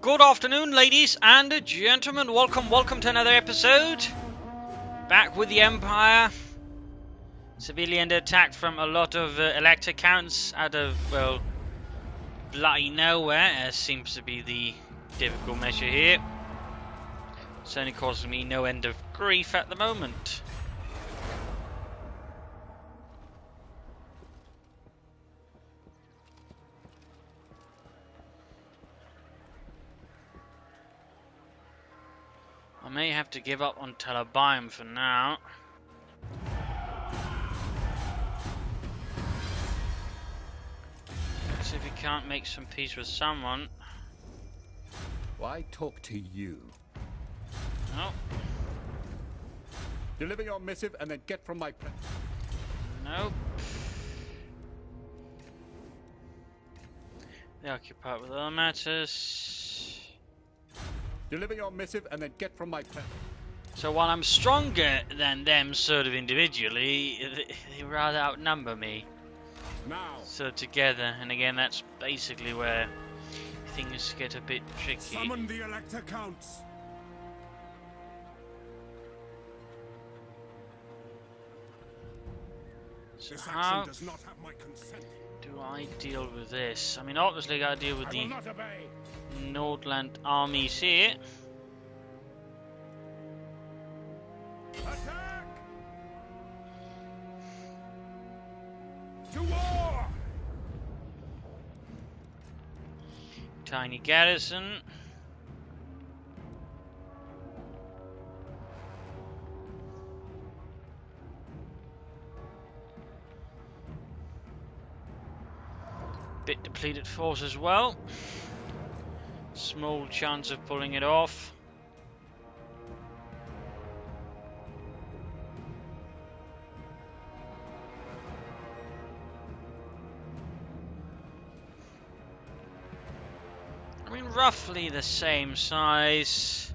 Good afternoon, ladies and gentlemen. Welcome to another episode. Back with the Empire. Severely under attack from a lot of elector counts out of, well, bloody nowhere, as seems to be the difficult measure here. Certainly causing me no end of grief at the moment. I may have to give up on Telebium for now. Let's see if we can't make some peace with someone. Why talk to you? No. Deliver your missive and then get from my presence. Nope. They occupy with other matters. Deliver your missive and then get from my presence. So while I'm stronger than them sort of individually, they rather outnumber me. Now. So together, and again that's basically where things get a bit tricky. Summon the elector counts. So This how action does not have my consent. do I deal with this? I mean, obviously I gotta deal with I the will not obey. Nordland armies here. Attack! To war! Tiny garrison. Bit depleted force as well. Small chance of pulling it off. I mean, roughly the same size.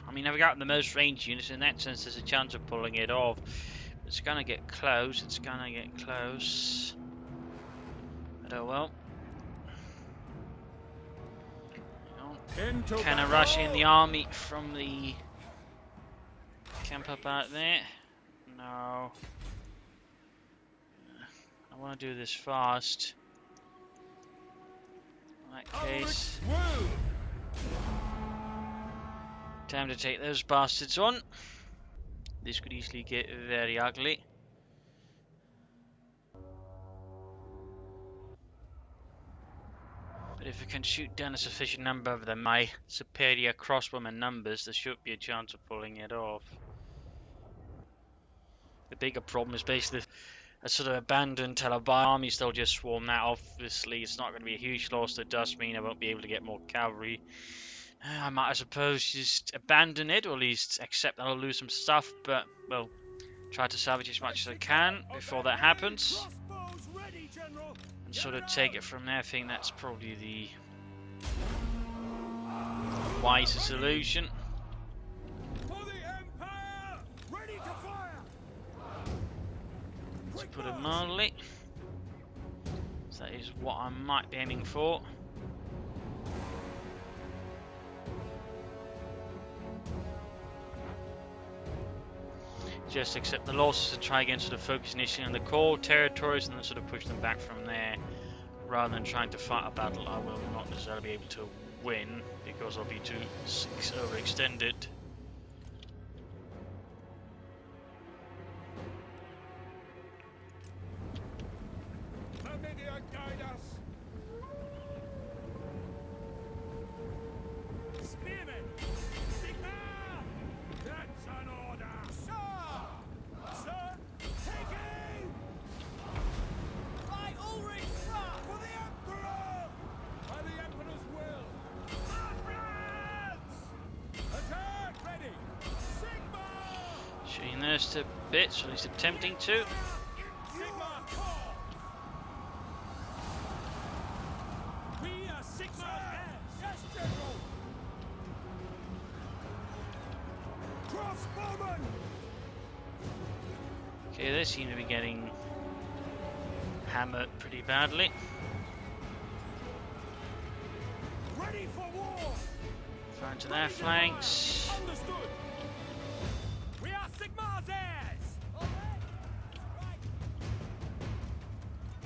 I mean, I've got the most range units. In that sense, there's a chance of pulling it off. It's gonna get close. It's gonna get close. But oh well. Kind of rush in the army from the camp up out there. No. I want to do this fast. In that case. Time to take those bastards on. This could easily get very ugly. But if we can shoot down a sufficient number of them, my superior crossbowman numbers, there should be a chance of pulling it off. The bigger problem is basically a sort of abandoned Telebium army still just swarm that. Obviously, it's not going to be a huge loss. That does mean I won't be able to get more cavalry. I might, I suppose, just abandon it, or at least accept that I'll lose some stuff, but, well, try to salvage as much as I can before that happens. And sort of take it from there. I think that's probably the wiser solution. Let's put it mildly. So that is what I might be aiming for. Just accept the losses and try again, sort of focus initially on the core territories and then sort of push them back from there, rather than trying to fight a battle I will not necessarily be able to win because I'll be too overextended. Guide us. Spearmen! Sigma! That's an order! Sir! Sir! Taking! By Ulrich's wrath! For the Emperor! By the Emperor's will! Advance! Attack! Ready! Sigma! Shooting those to bits, or at least attempting to. Sigma! We are Sigma! Yes, General! Crossbowman! Okay, they seem to be getting hammered pretty badly. Ready for war. Front to their flanks. Understood. We are Sigmar's heirs.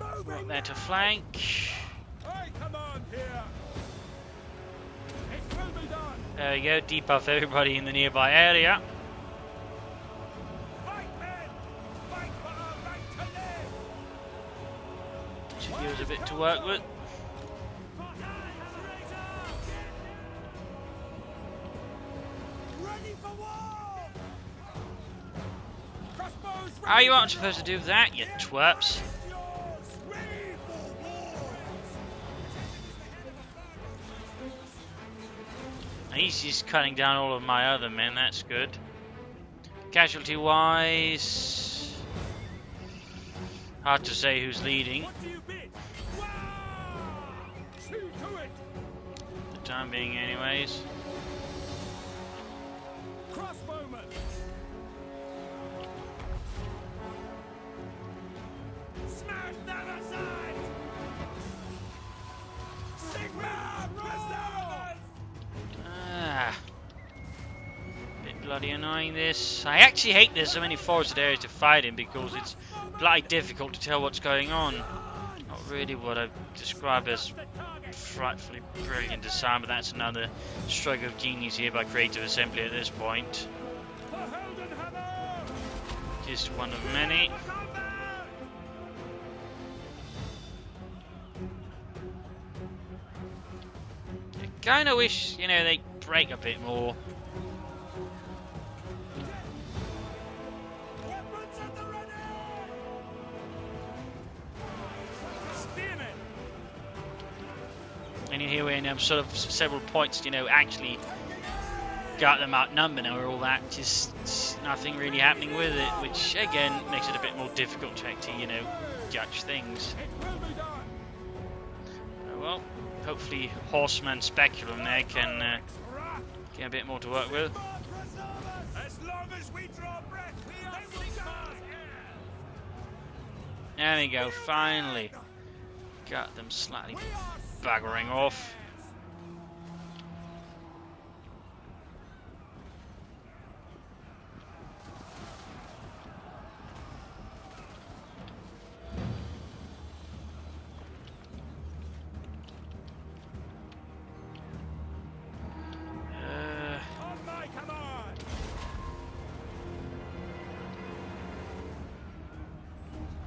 Up there to flank. I command here. It will be done. There we go, debuff everybody in the nearby area. Fight, men. Fight for our right to live. Should give us a bit to work with. Ready for war. Crossbows ready. How you aren't supposed to do that, you twerps? Ready for war. He's just cutting down all of my other men, that's good. Casualty wise, hard to say who's leading. What do you bid? Wow! See to it. For the time being anyways. Crossbowman. Smash them aside. Sigma preservers. Ah, bit bloody annoying this. I actually hate there's so many forested areas to fight in because it's bloody difficult to tell what's going on. Not really what I describe as frightfully brilliant design, but that's another stroke of genius here by Creative Assembly at this point. The Helden Hammer. Just one of many. I kinda wish, you know, they break a bit more. Weapons at the ready. Spearmen. And here we're in sort of several points, you know, actually got them outnumbered and all that, just nothing really happening with it, which again makes it a bit more difficult to actually, you know, judge things. It will be done. Oh, well, hopefully Horseman Speculum there can get a bit more to work with. As long as we draw breath, we are Sigmar's heirs. There we go, finally got them slightly buggering off. On my command.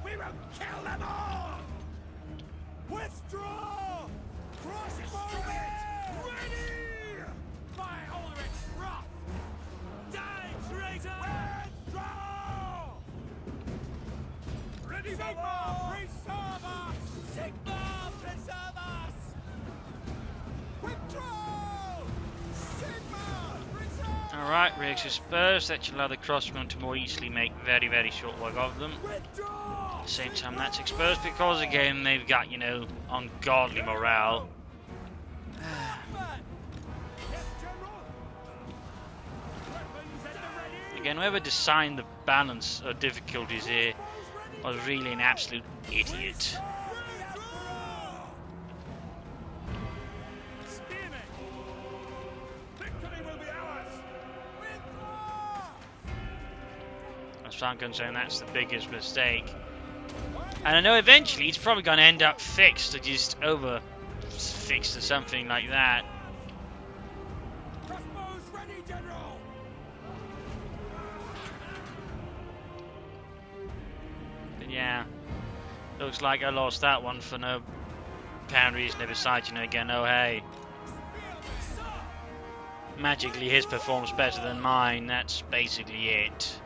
We will kill them all. Withdraw. Crossbowmen. Ready. By Ulrich Roth. Die, traitor. Withdraw. Ready for war. Preserve us. Sigma, preserve us. Withdraw. Alright, Riggs dispersed. That should allow the crossbow to more easily make very, very short work of them. At the same time, that's exposed because, again, they've got, you know, ungodly morale. Again, whoever designed the balance of difficulties here was really an absolute idiot. As far as I'm concerned, that's the biggest mistake. And I know eventually it's probably going to end up fixed or just over fixed or something like that. Crossbows ready, General. But yeah, looks like I lost that one for no apparent reason. Besides, you know, again, oh hey, magically his performs better than mine. That's basically it.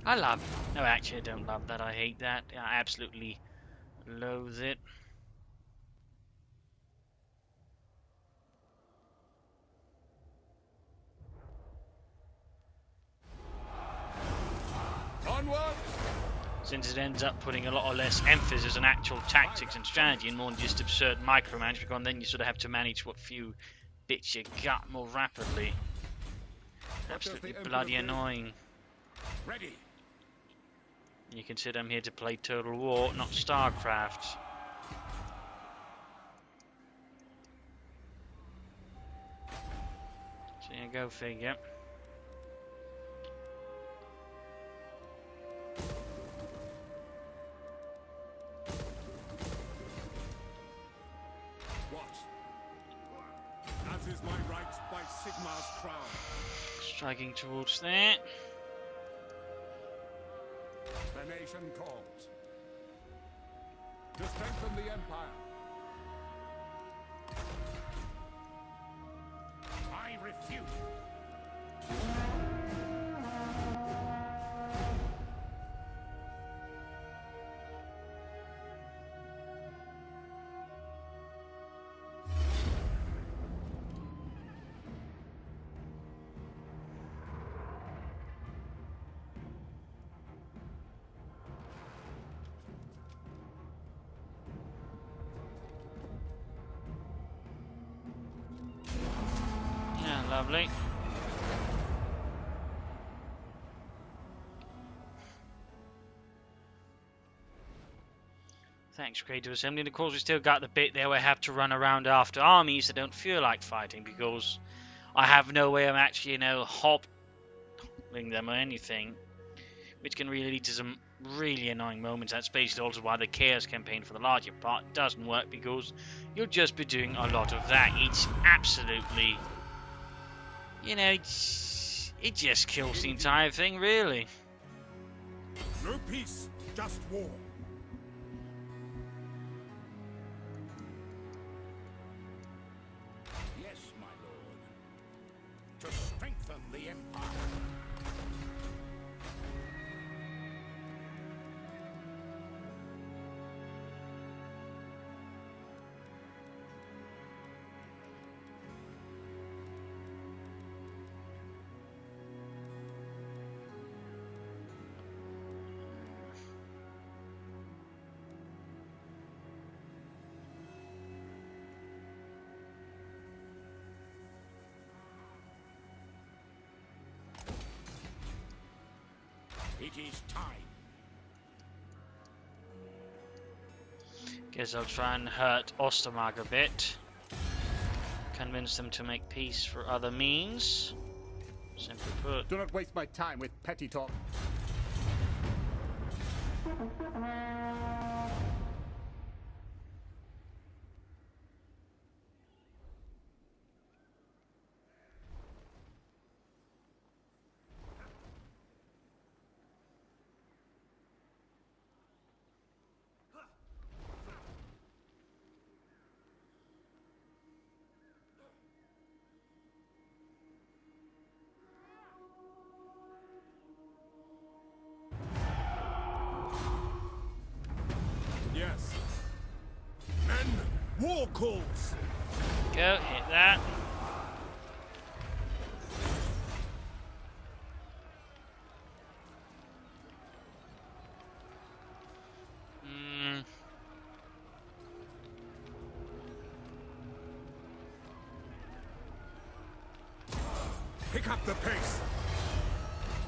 I love it. No, actually, I don't love that. I hate that. I absolutely loathe it. Onward! Since it ends up putting a lot less emphasis on actual tactics and strategy and more on just absurd micromanagement, and then you sort of have to manage what few bits you got more rapidly. Absolutely bloody annoying. Ready. You consider I'm here to play Total War, not StarCraft. So yeah, go figure. As is my right by Sigmar's crown. Striking towards there. The nation calls. To strengthen the Empire. I refuse. Yeah, lovely. Thanks, Creative Assembly. And of course, we still got the bit there where I have to run around after armies that don't feel like fighting because I have no way of actually, hopping them or anything, which can really lead to some really annoying moments. That's basically also why the Chaos campaign, for the larger part, doesn't work because you'll just be doing a lot of that. It's absolutely, it just kills the entire thing, really. No peace, just war. Yes, my lord. To strengthen the Empire. It is time. Guess I'll try and hurt Ostermark a bit. Convince them to make peace for other means. Simply put. Do not waste my time with petty talk. Yes. Men, war calls. Go, hit that. Pick up the pace.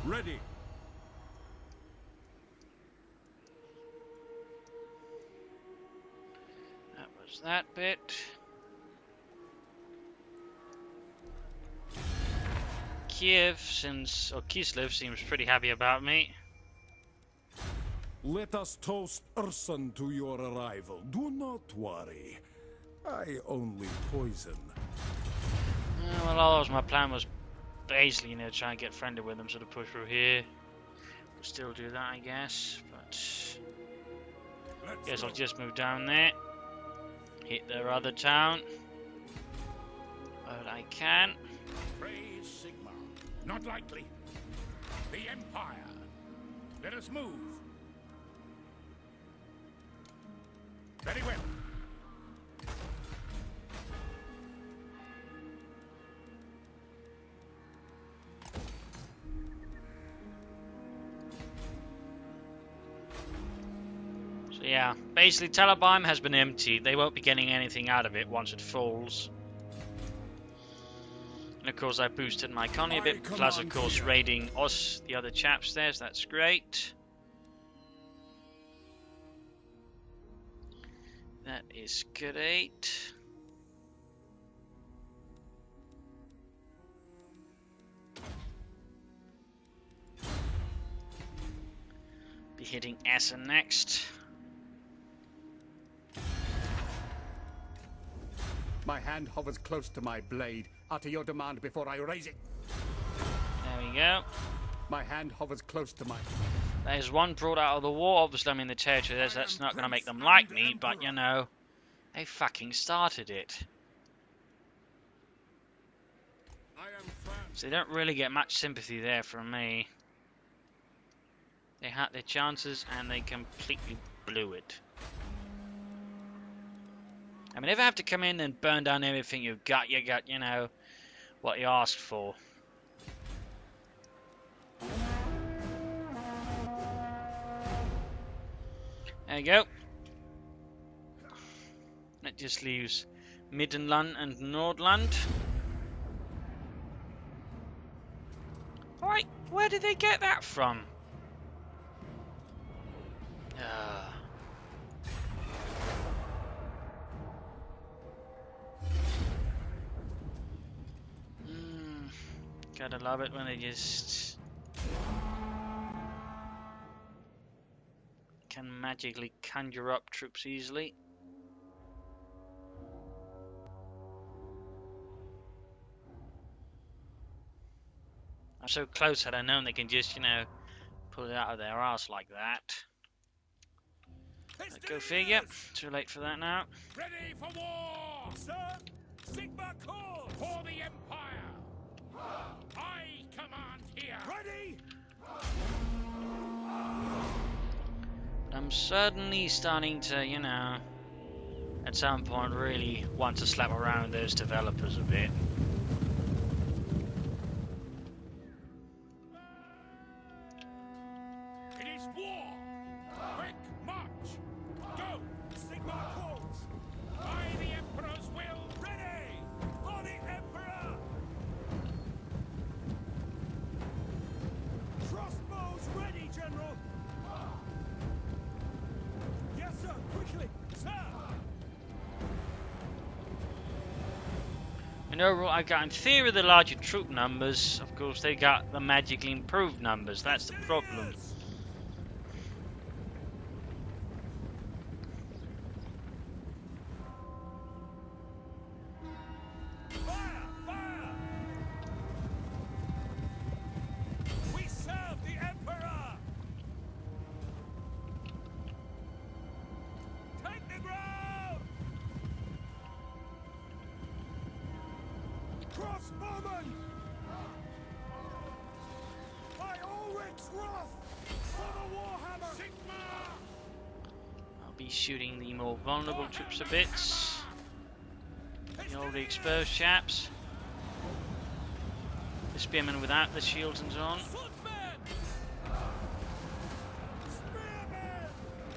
Ready. That was that bit. Kislev seems pretty happy about me. Let us toast Ursun to your arrival. Do not worry. I only poison. Well, always my plan was basically, try and get friendly with them, sort of push through here. We'll still do that, I guess, but guess I'll just move down there, hit their other town, but I can. Praise Sigmar. Not likely. The Empire. Let us move. Very well. So yeah, basically Talabheim has been emptied. They won't be getting anything out of it once it falls. And of course I boosted my economy a bit, plus of course raiding us, the other chaps there, so that's great. That is great. Be hitting Essen next. My hand hovers close to my blade. Utter your demand before I raise it. There we go. My hand hovers close to my... There's one brought out of the war. Obviously, I'm in the territory. That's not going to make them like me, but you know, they fucking started it. So they don't really get much sympathy there from me. They had their chances and they completely blew it. I mean, if I have to come in and burn down everything you've got, you know, what you asked for. There you go. That just leaves Middenland and Nordland. Alright, where did they get that from? Gotta love it when they just can magically conjure up troops easily. I'm so close had I known they can just, you know, pull it out of their arse like that. Go figure. Too late for that now. Ready for war, sir. Sigma calls for the Empire. I command here. Ready. I'm certainly starting to, you know, at some point really want to slap around those developers a bit. It is war. Quick march. Go. Sigma calls. By the Emperor's will. Ready for the Emperor. Crossbows ready, General. Yes, sir. Quickly, sir. And overall, I got in theory the larger troop numbers. Of course, they got the magically improved numbers. That's the problem. Fire! Fire! We serve the Emperor! Take the ground! Crossbowmen! By Ulrich's wrath! For the Warhammer! Sigma! I'll be shooting the more vulnerable troops a bit. The already exposed chaps. The spearmen without the shields and so on. Swordsmen! Spearmen!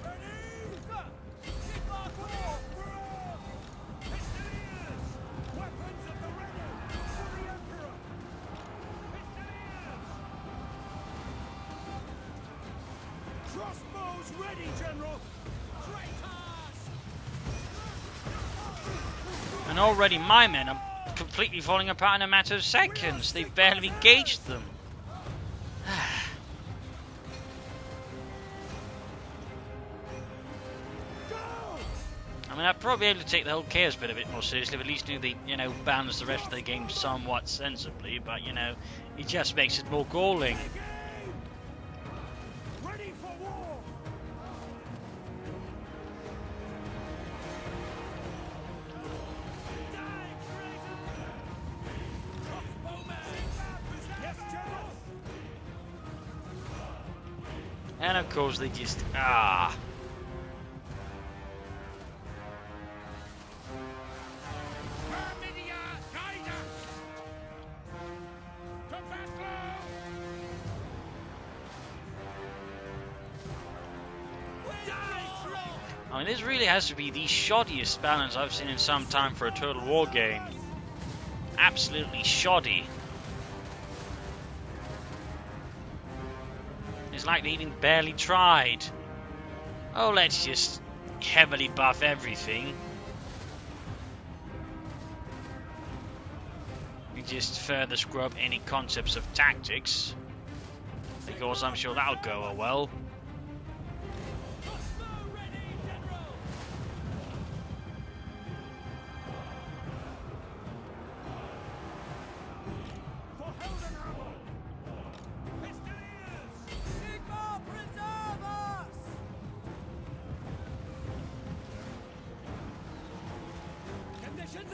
Ready! Sigma call! Pistoliers! Weapons at the ready! For the Emperor! Pistoliers! Crossbows ready, General! Traitors! And already my men are completely falling apart in a matter of seconds. They've barely engaged them. I mean, I'd probably be able to take the whole chaos bit a bit more seriously, but at least do the, you know, balance the rest of the game somewhat sensibly, but, you know, it just makes it more galling. Ready for war! Yes, General! And of course they just, Arminia, guide us! To battle! I mean, this really has to be the shoddiest balance I've seen in some time for a Total War game. Absolutely shoddy. It's like they even barely tried. Oh, let's just heavily buff everything. We just further scrub any concepts of tactics, because I'm sure that'll go well.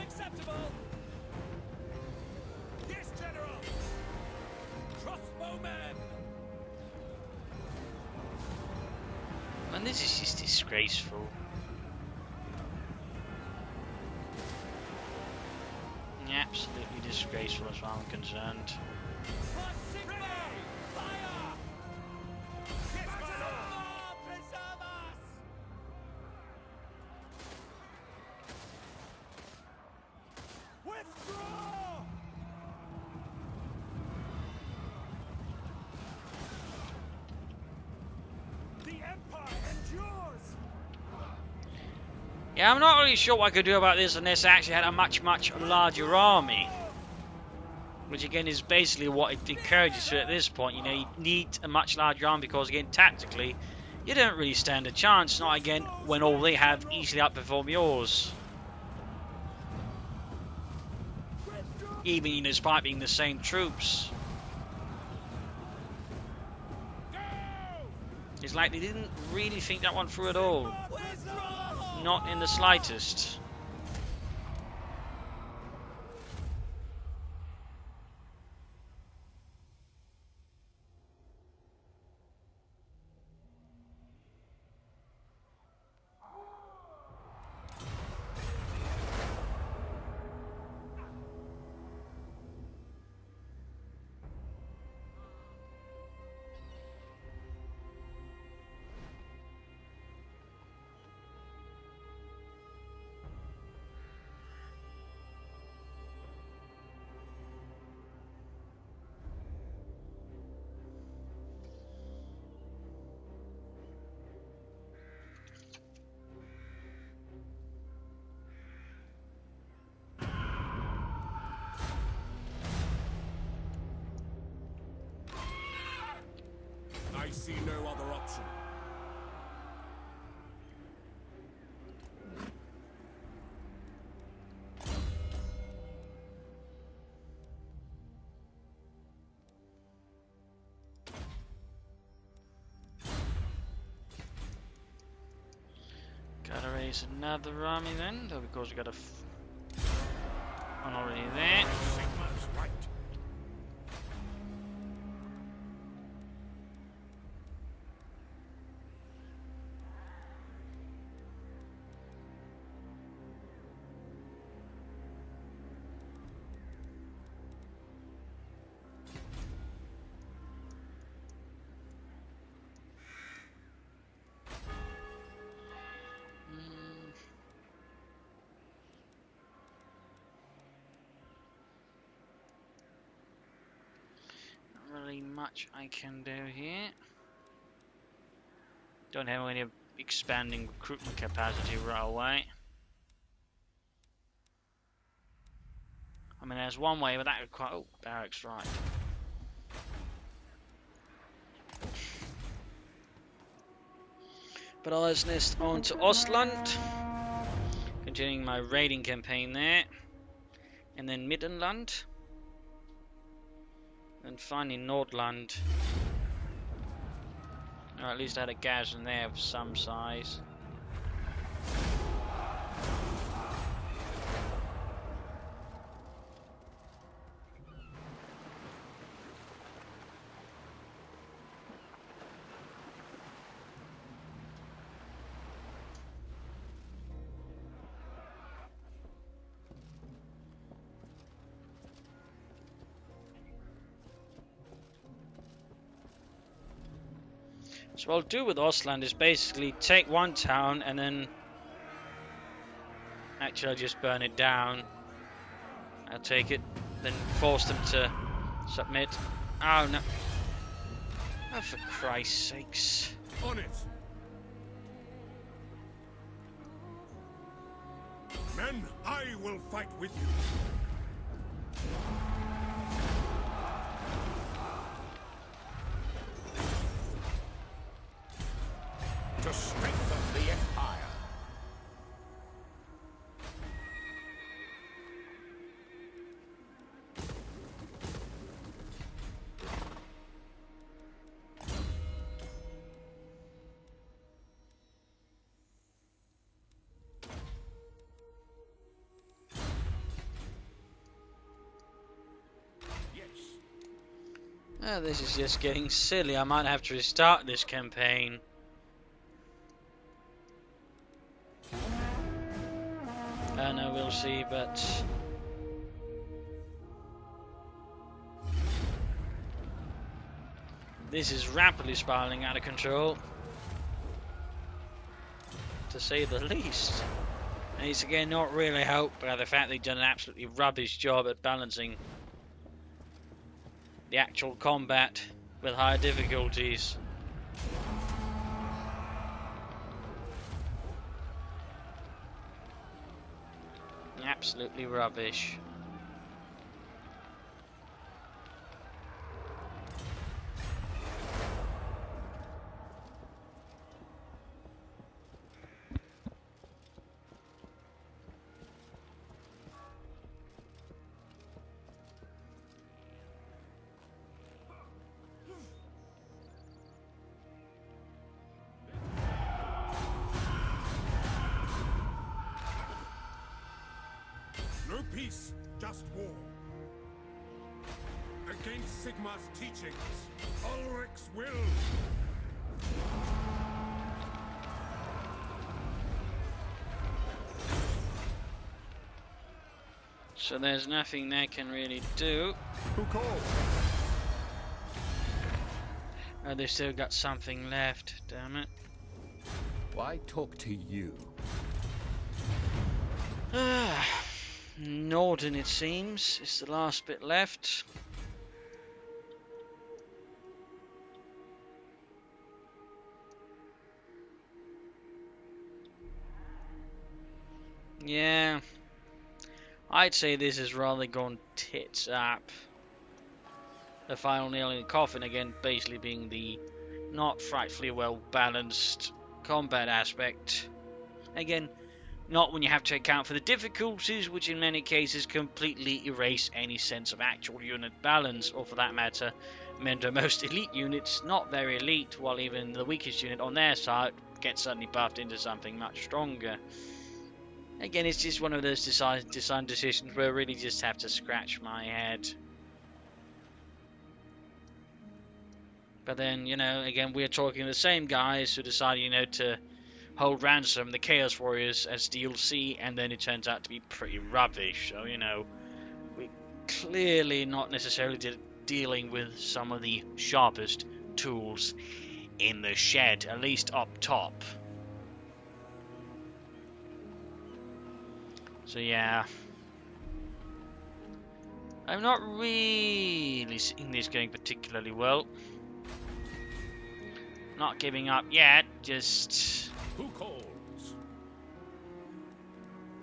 Acceptable. Yes, General. Crossbowmen. And this is just disgraceful. Yeah, absolutely disgraceful as far as I'm concerned. Yeah, I'm not really sure what I could do about this unless I actually had a much larger army. Which again is basically what it encourages to at this point. You know, you need a much larger army because again, tactically, you don't really stand a chance. Not again when all they have easily outperform yours. Even, you know, despite being the same troops. It's like they didn't really think that one through at all. Not in the slightest. I see no other option. Gotta raise another army then, though, because we got one already there. Sigma's right. Not really much I can do here. Don't have any expanding recruitment capacity right away. I mean, there's one way, but that would quite. Oh, barracks, right. But let's next on to Ostland, continuing my raiding campaign there, and then Middenland, and finally Nordland. Or at least I had a garrison there of some size. So what I'll do with Ostland is basically take one town and then actually I'll just burn it down. I'll take it, then force them to submit. Oh no. Oh, for Christ's sakes. On it. Then I will fight with you. To strengthen the Empire. Oh, this is just getting silly. I might have to restart this campaign. No, we'll see, but... this is rapidly spiraling out of control, to say the least. And it's again not really helped by the fact they've done an absolutely rubbish job at balancing the actual combat with higher difficulties. Absolutely rubbish. No peace, just war. Against Sigmar's teachings, Ulrich's will. So there's nothing they can really do. Who called? Oh, they've still got something left, damn it. Why talk to you? Norden, it seems, is the last bit left. Yeah, I'd say this has rather gone tits up. The final nail in the coffin again, basically being the not frightfully well balanced combat aspect. Again, not when you have to account for the difficulties, which in many cases completely erase any sense of actual unit balance, or for that matter, meant most elite units not very elite, while even the weakest unit on their side gets suddenly buffed into something much stronger. Again, it's just one of those design decisions where I really just have to scratch my head. But then, you know, again, we're talking the same guys who decided, you know, to hold ransom the Chaos Warriors as DLC, and then it turns out to be pretty rubbish. So, you know, we're clearly not necessarily dealing with some of the sharpest tools in the shed, at least up top. So yeah, I'm not really seeing this going particularly well. Not giving up yet, just... Who calls?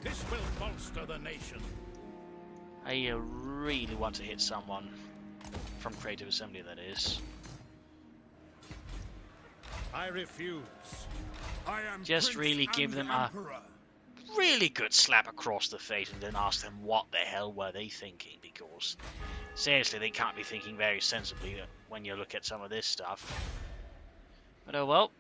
This will bolster the nation. I really want to hit someone from Creative Assembly, that is. I refuse. I am Just Prince really give and them a Emperor. really good slap across the face and then ask them what the hell were they thinking, because seriously, they can't be thinking very sensibly when you look at some of this stuff. But oh well.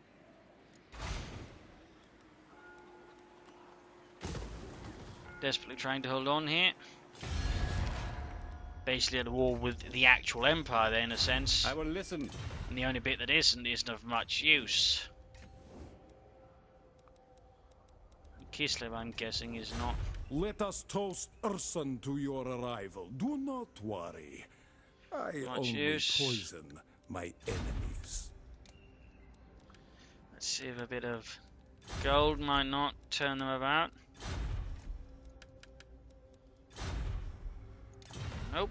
Desperately trying to hold on here. Basically at war with the actual Empire there, in a sense. I will listen. And the only bit that isn't of much use. Kislev, I'm guessing, is not. Let us toast Ursun to your arrival. Do not worry. I Much only use. poison my enemies. Let's see if a bit of gold might not turn them about. Nope.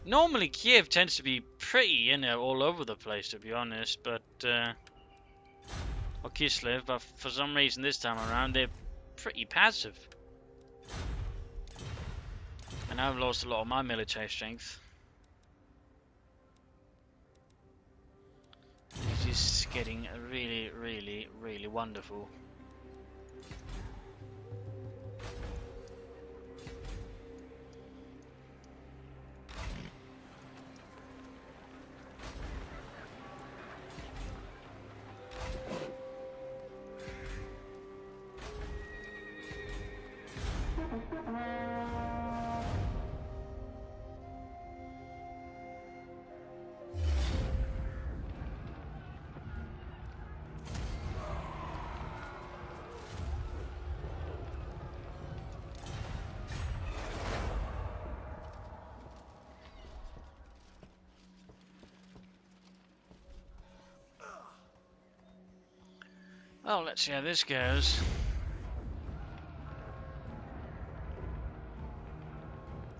Normally Kiev tends to be pretty, you know, all over the place, to be honest, but or Kislev, but for some reason this time around they're pretty passive. And I've lost a lot of my military strength. It's just getting really, really, really wonderful. Well, let's see how this goes.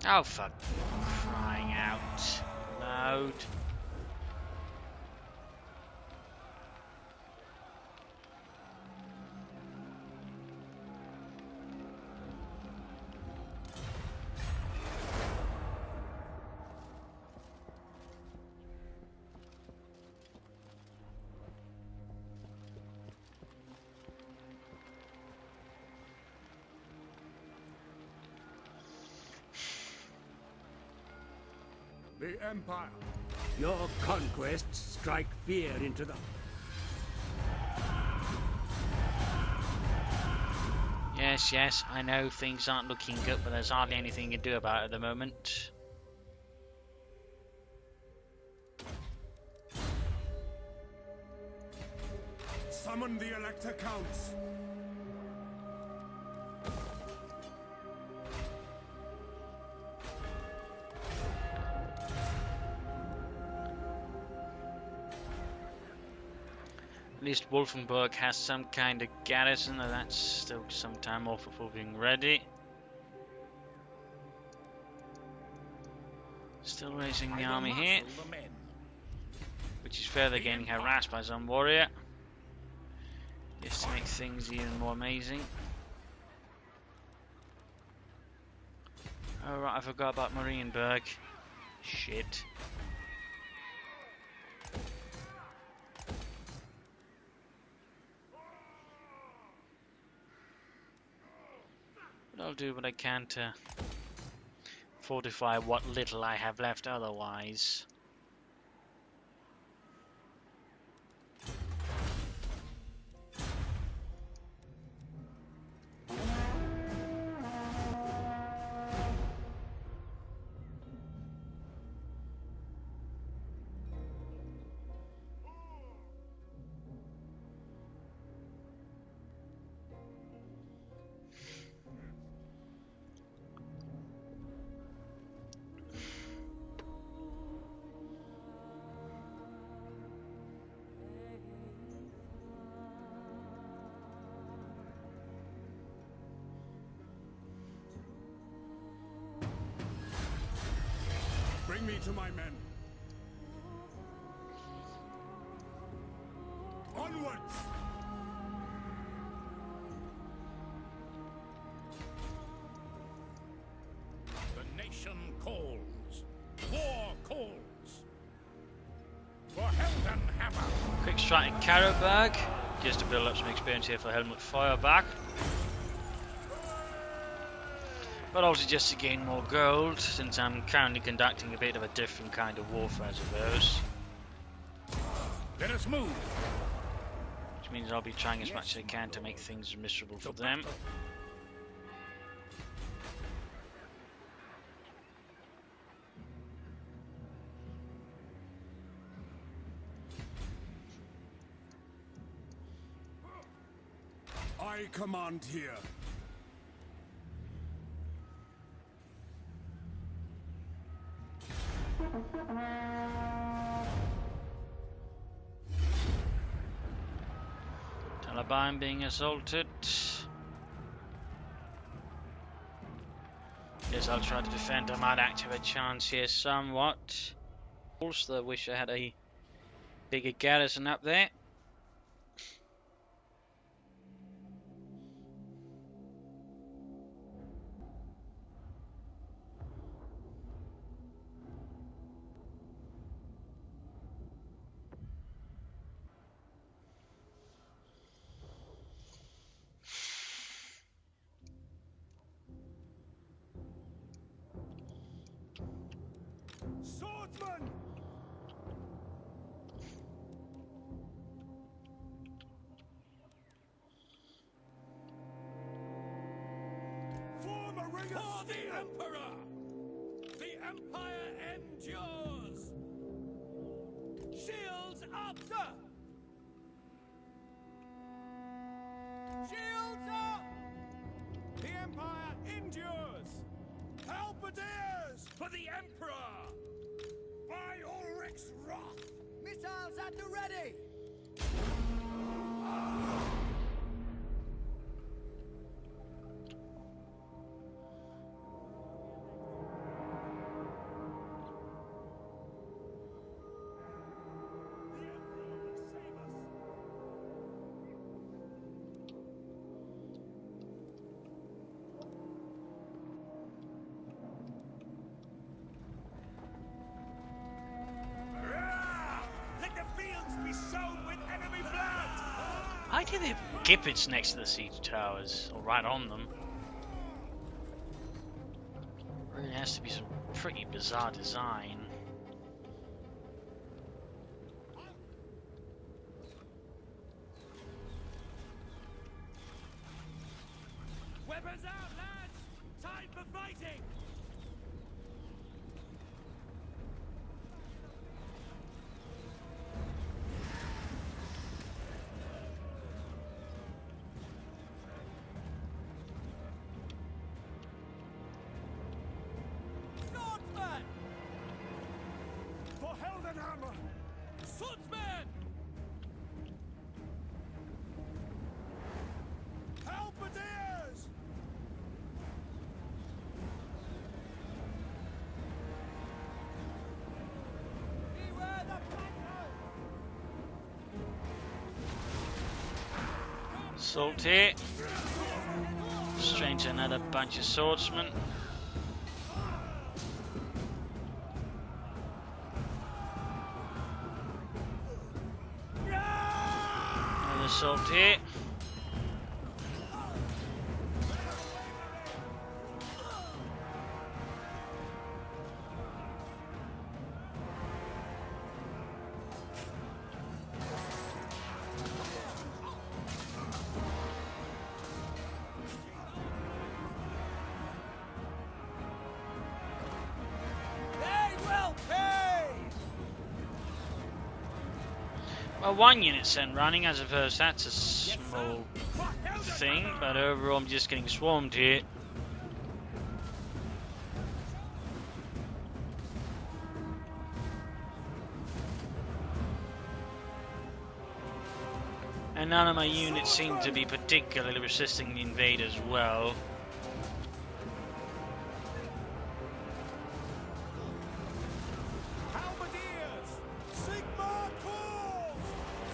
Oh, for crying out loud. The Empire. Your conquests strike fear into them. Yes, yes, I know things aren't looking good, but there's hardly anything you can do about it at the moment. Summon the Elector Counts. At least Wolfenburg has some kind of garrison, and that's still some time off before being ready. Still raising the army here, which is fair. They're getting harassed by some warrior, just to make things even more amazing. Oh right, I forgot about Marienburg. Shit. But I'll do what I can to fortify what little I have left otherwise. Bring me to my men. Onwards! The nation calls. War calls. For Heldenhammer! Quick strike in Karabag, just to build up some experience here for Helmut Feuerbach. But also just to gain more gold, since I'm currently conducting a bit of a different kind of warfare, I suppose. Let us move! Which means I'll be trying as much as I can to make things miserable for them. I command here. Taliban being assaulted. Guess I'll try to defend. I might actually have a chance here somewhat. Also, I wish I had a bigger garrison up there. Swordsman! Form a ring of the Emperor! The Empire endures! Shields up, sir! Shields up! The Empire endures! Halberdiers for the Emperor! By Ulrich's wrath! Missiles at the ready! The Emperor will save us! Let the fields be sown with enemy blood! Why do they have gibbets next to the siege towers, or right on them? Really has to be some pretty bizarre design. Weapons out, lads! Time for fighting! Swordsman! For Heldenhammer! Swordsman! Halberdiers! Beware the backbone! Assault here. Straight to another bunch of swordsmen. Another assault here. They will pay! Well, one unit sent running, I suppose that's a small thing, but overall I'm just getting swarmed here. And none of my units seem to be particularly resisting the invaders well. Halberdiers! Sigmar calls!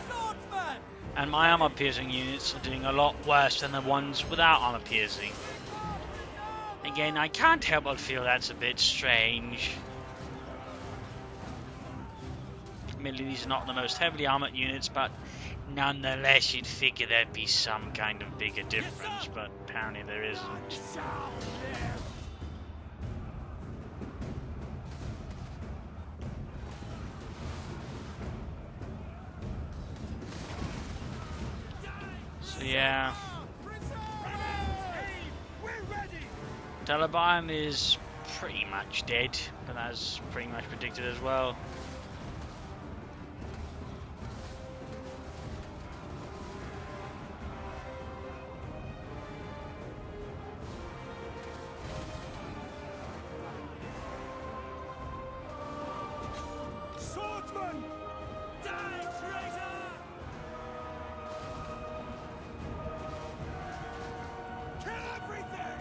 Swordsman! And my armor piercing units are doing a lot worse than the ones without armor piercing. Again, I can't help but feel that's a bit strange. Admittedly, these are not the most heavily armored units, but nonetheless, you'd figure there'd be some kind of bigger difference, but apparently there isn't. Shall live! So yeah, We're ready! Telebium is pretty much dead, but that's pretty much predicted as well. Swordsman! Die, traitor! Kill everything!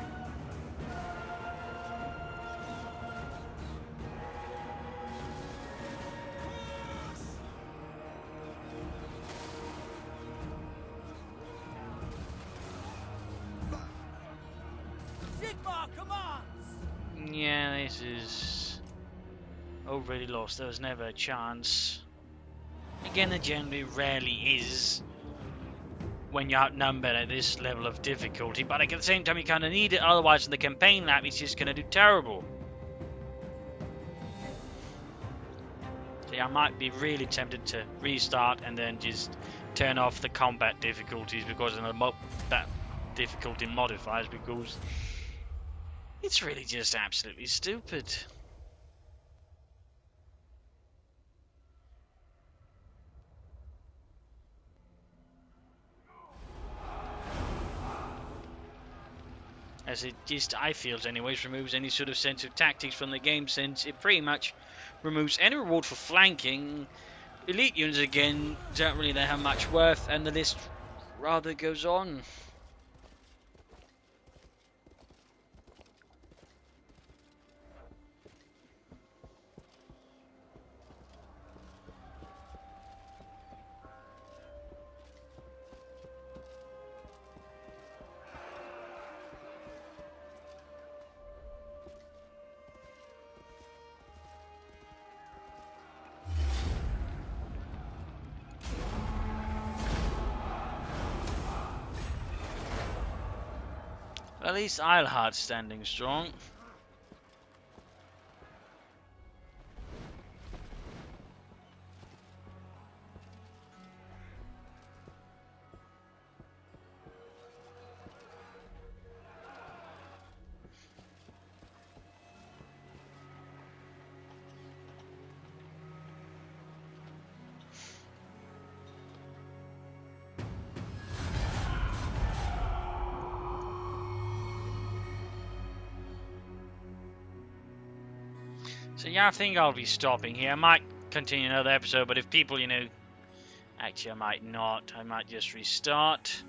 Sigmar commands! Yeah, this is already lost. There was never a chance. Again, there generally rarely is when you're outnumbered at this level of difficulty, but at the same time you kind of need it, otherwise in the campaign lap it's just going to do terrible. So yeah, I might be really tempted to restart and then just turn off the combat difficulties because of the that difficulty modifiers, because it's really just absolutely stupid. As it just, I feel anyways, removes any sort of sense of tactics from the game, since it pretty much removes any reward for flanking. Elite units again don't really have much worth, and the list rather goes on. At least Eilhardt's standing strong. So yeah, I think I'll be stopping here. I might continue another episode, but if people, actually I might not. I might just restart.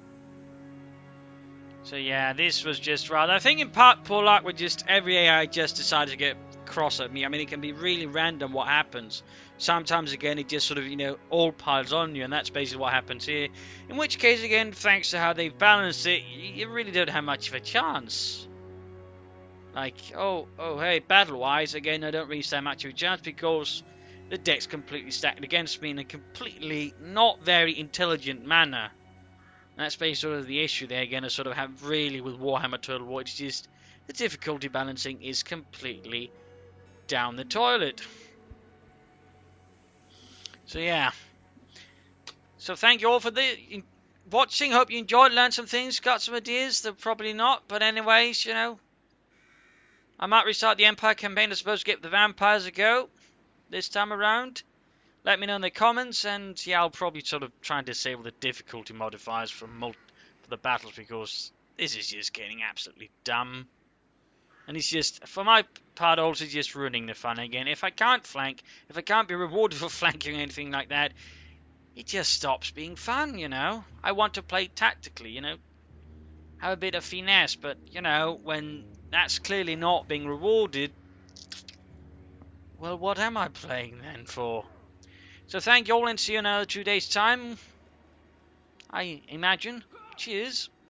So yeah, this was just rather, I think in part poor luck with just every AI just decided to get cross at me. I mean, it can be really random what happens. Sometimes again, it just sort of, all piles on you, and that's basically what happens here. In which case, again, thanks to how they've balanced it, you really don't have much of a chance. Like, oh, hey, battle-wise, again, I don't really stand much of a chance because the deck's completely stacked against me in a completely not very intelligent manner. And that's basically sort of the issue there, again, I sort of have really with Warhammer Total War. It's just the difficulty balancing is completely down the toilet. So, yeah. So, thank you all for watching. Hope you enjoyed, learned some things, got some ideas. They're probably not, but anyways, I might restart the Empire campaign, I suppose, to get the vampires a go this time around. Let me know in the comments, and yeah, I'll probably sort of try and disable the difficulty modifiers for the battles, because this is just getting absolutely dumb. And it's just, for my part, also just ruining the fun again. If I can't flank, if I can't be rewarded for flanking or anything like that, it just stops being fun, I want to play tactically, have a bit of finesse, but, when that's clearly not being rewarded, well, what am I playing then for? So thank you all, and see you in another 2 days' time, I imagine. Cheers.